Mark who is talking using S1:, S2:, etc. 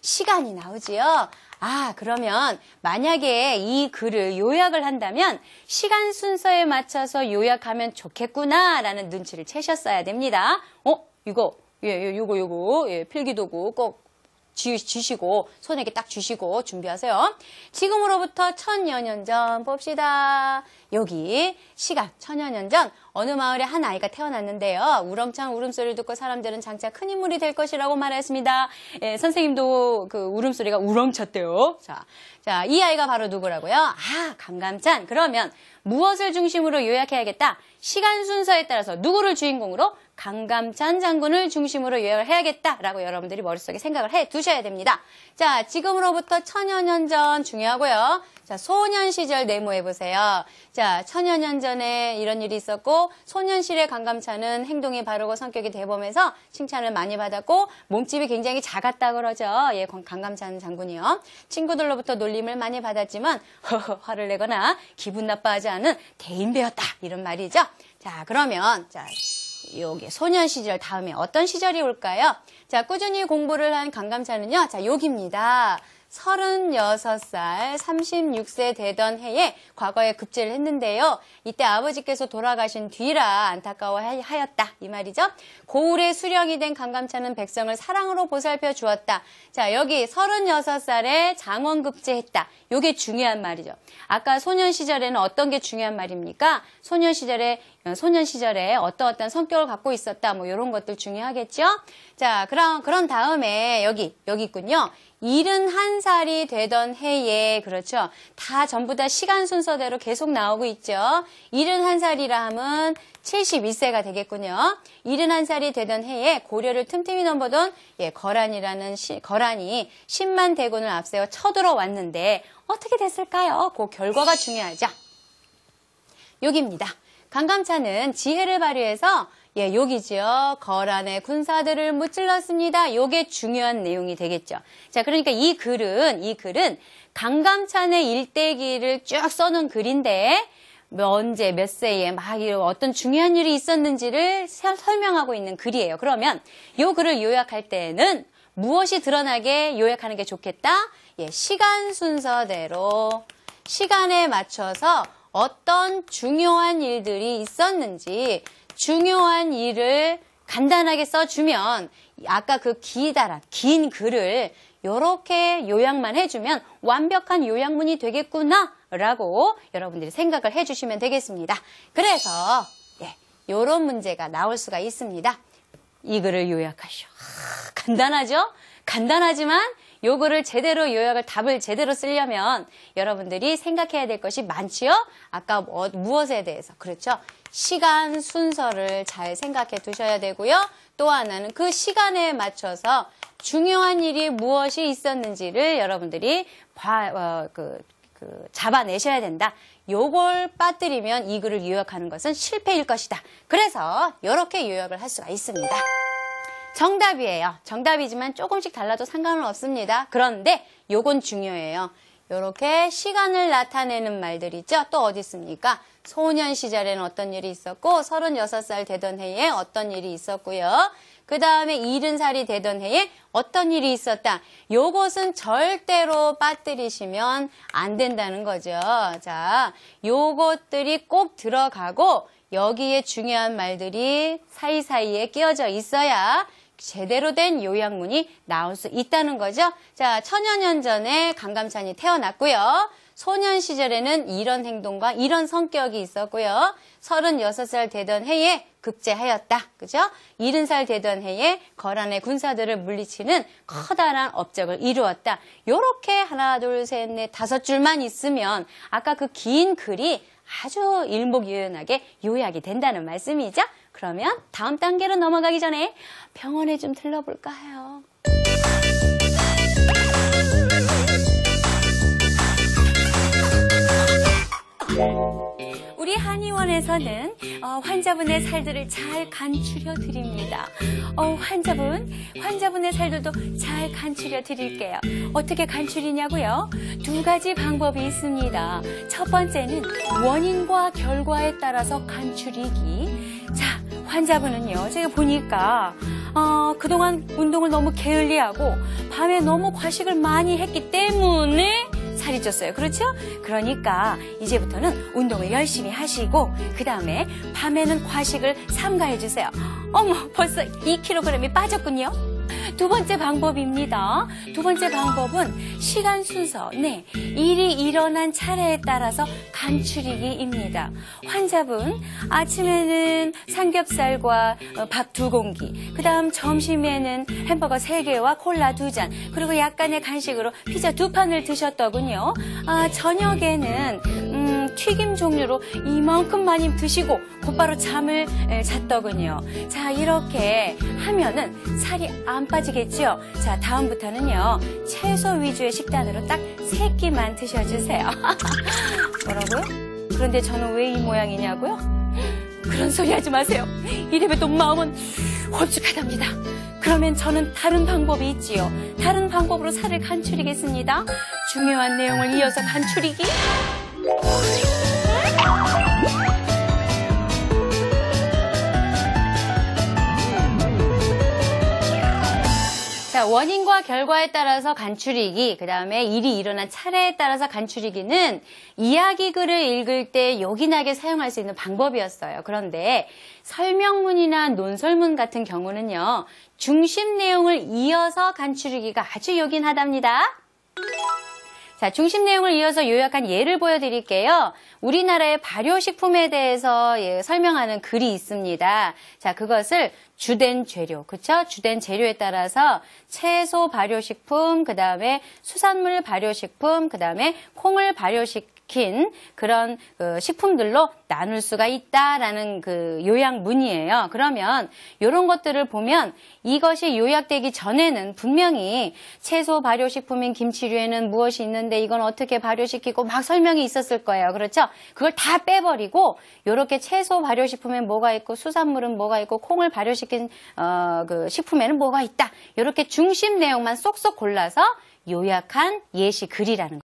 S1: 시간이 나오지요. 아, 그러면 만약에 이 글을 요약을 한다면 시간 순서에 맞춰서 요약하면 좋겠구나라는 눈치를 채셨어야 됩니다. 요거 필기도구 꼭 쥐시고 손에 이렇게 딱 쥐시고 준비하세요. 지금으로부터 1000여 년 전 봅시다. 여기 시간 1000여 년 전 어느 마을에 한 아이가 태어났는데요. 우렁찬 울음소리를 듣고 사람들은 장차 큰 인물이 될 것이라고 말했습니다. 예, 선생님도 그 울음소리가 우렁쳤대요. 자, 이 아이가 바로 누구라고요? 아, 강감찬. 그러면 무엇을 중심으로 요약해야겠다? 시간 순서에 따라서 누구를 주인공으로? 강감찬 장군을 중심으로 요약을 해야겠다라고 여러분들이 머릿속에 생각을 해 두셔야 됩니다. 자, 지금으로부터 1000여 년 전 중요하고요. 자, 소년 시절 네모해 보세요. 자, 1000여 년 전에 이런 일이 있었고 소년 시절의 강감찬은 행동이 바르고 성격이 대범해서 칭찬을 많이 받았고 몸집이 굉장히 작았다 그러죠. 예, 강감찬 장군이요. 친구들로부터 놀림을 많이 받았지만 화를 내거나 기분 나빠하지 않은 대인배였다. 이런 말이죠. 자, 그러면 여기 소년 시절 다음에 어떤 시절이 올까요? 자, 꾸준히 공부를 한 강감찬은요. 자, 여기입니다. 36살, 36세 되던 해에 과거에 급제를 했는데요. 이때 아버지께서 돌아가신 뒤라 안타까워하였다. 이 말이죠. 고을의 수령이 된 강감찬은 백성을 사랑으로 보살펴 주었다. 자, 여기 36살에 장원급제했다. 요게 중요한 말이죠. 아까 소년 시절에는 어떤 게 중요한 말입니까? 소년 시절에 어떤 성격을 갖고 있었다. 뭐 이런 것들 중요하겠죠? 자, 그럼 다음에 여기 있군요. 71살이 되던 해에, 그렇죠. 다 전부 다 시간 순서대로 계속 나오고 있죠. 71살이라 하면 72세가 되겠군요. 71살이 되던 해에 고려를 틈틈이 넘보던 거란이 10만 대군을 앞세워 쳐들어왔는데 어떻게 됐을까요? 그 결과가 중요하죠. 여기입니다. 강감찬은 지혜를 발휘해서 여기죠. 거란의 군사들을 무찔렀습니다. 요게 중요한 내용이 되겠죠. 자, 그러니까 이 글은 강감찬의 일대기를 쭉 써놓은 글인데 언제 몇 세에 막 어떤 중요한 일이 있었는지를 설명하고 있는 글이에요. 그러면 요 글을 요약할 때는 무엇이 드러나게 요약하는 게 좋겠다? 시간 순서대로 시간에 맞춰서 어떤 중요한 일들이 있었는지 중요한 일을 간단하게 써주면 아까 그 긴 글을 이렇게 요약만 해주면 완벽한 요약문이 되겠구나 라고 여러분들이 생각을 해주시면 되겠습니다. 그래서 이런 문제가 나올 수가 있습니다. 이 글을 요약하시오. 간단하죠? 간단하지만 요거를 답을 제대로 쓰려면 여러분들이 생각해야 될 것이 많지요? 아까 무엇에 대해서? 그렇죠? 시간 순서를 잘 생각해 두셔야 되고요. 또 하나는 그 시간에 맞춰서 중요한 일이 무엇이 있었는지를 여러분들이 잡아내셔야 된다. 요걸 빠뜨리면 이 글을 요약하는 것은 실패일 것이다. 그래서 이렇게 요약을 할 수가 있습니다. 정답이에요. 정답이지만 조금씩 달라도 상관은 없습니다. 그런데 요건 중요해요. 요렇게 시간을 나타내는 말들 있죠? 또 어디 있습니까? 소년 시절에는 어떤 일이 있었고 36살 되던 해에 어떤 일이 있었고요. 그 다음에 70살이 되던 해에 어떤 일이 있었다. 요것은 절대로 빠뜨리시면 안 된다는 거죠. 자, 요것들이 꼭 들어가고 여기에 중요한 말들이 사이사이에 끼어져 있어야 제대로 된 요약문이 나올 수 있다는 거죠. 자, 1000여 년 전에 강감찬이 태어났고요. 소년 시절에는 이런 행동과 이런 성격이 있었고요. 36살 되던 해에 급제하였다. 그죠? 70살 되던 해에 거란의 군사들을 물리치는 커다란 업적을 이루었다. 요렇게 하나, 둘, 셋, 넷, 5줄만 있으면 아까 그 긴 글이 아주 일목요연하게 요약이 된다는 말씀이죠. 그러면 다음 단계로 넘어가기 전에 병원에 좀 들러볼까요? 우리 한의원에서는 환자분의 살들을 잘 간추려 드립니다. 환자분의 살들도 잘 간추려 드릴게요. 어떻게 간추리냐고요? 2가지 방법이 있습니다. 첫 번째는 원인과 결과에 따라서 간추리기. 자, 환자분은요, 제가 보니까 그동안 운동을 너무 게을리하고 밤에 너무 과식을 많이 했기 때문에 살이 쪘어요. 그렇죠? 그러니까 이제부터는 운동을 열심히 하시고 그 다음에 밤에는 과식을 삼가해주세요. 어머, 벌써 2kg이 빠졌군요. 두 번째 방법입니다. 두 번째 방법은 시간 순서, 일이 일어난 차례에 따라서 간추리기입니다. 환자분, 아침에는 삼겹살과 밥 2공기, 그 다음 점심에는 햄버거 3개와 콜라 2잔, 그리고 약간의 간식으로 피자 2판을 드셨더군요. 저녁에는 튀김 종류로 이만큼 많이 드시고 곧바로 잠을 잤더군요. 자, 이렇게 하면은 살이 안 빠지겠죠? 자, 다음부터는요, 채소 위주의 식단으로 딱 3끼만 드셔주세요. 뭐라고요? 그런데 저는 왜 이 모양이냐고요? 그런 소리 하지 마세요. 이래봬도 마음은 홀쭉하답니다. 그러면 저는 다른 방법이 있지요. 다른 방법으로 살을 간추리겠습니다. 중요한 내용을 이어서 간추리기. 자, 원인과 결과에 따라서 간추리기, 그 다음에 일이 일어난 차례에 따라서 간추리기는 이야기글을 읽을 때 요긴하게 사용할 수 있는 방법이었어요. 그런데 설명문이나 논설문 같은 경우는요, 중심 내용을 이어서 간추리기가 아주 요긴하답니다. 자, 중심 내용을 이어서 요약한 예를 보여드릴게요. 우리나라의 발효식품에 대해서 설명하는 글이 있습니다. 자, 그것을 주된 재료, 그쵸? 주된 재료에 따라서 채소 발효식품, 그 다음에 수산물 발효식품, 그 다음에 콩을 발효시킨 그런 식품들로 나눌 수가 있다라는 그 요약문이에요. 그러면 이런 것들을 보면 이것이 요약되기 전에는 분명히 채소 발효식품인 김치류에는 무엇이 있는데 이건 어떻게 발효시키고 막 설명이 있었을 거예요. 그렇죠? 그걸 다 빼버리고 이렇게 채소 발효식품엔 뭐가 있고 수산물은 뭐가 있고 콩을 발효시킨 그 식품에는 뭐가 있다. 이렇게 중심 내용만 쏙쏙 골라서 요약한 예시 글이라는 거예요.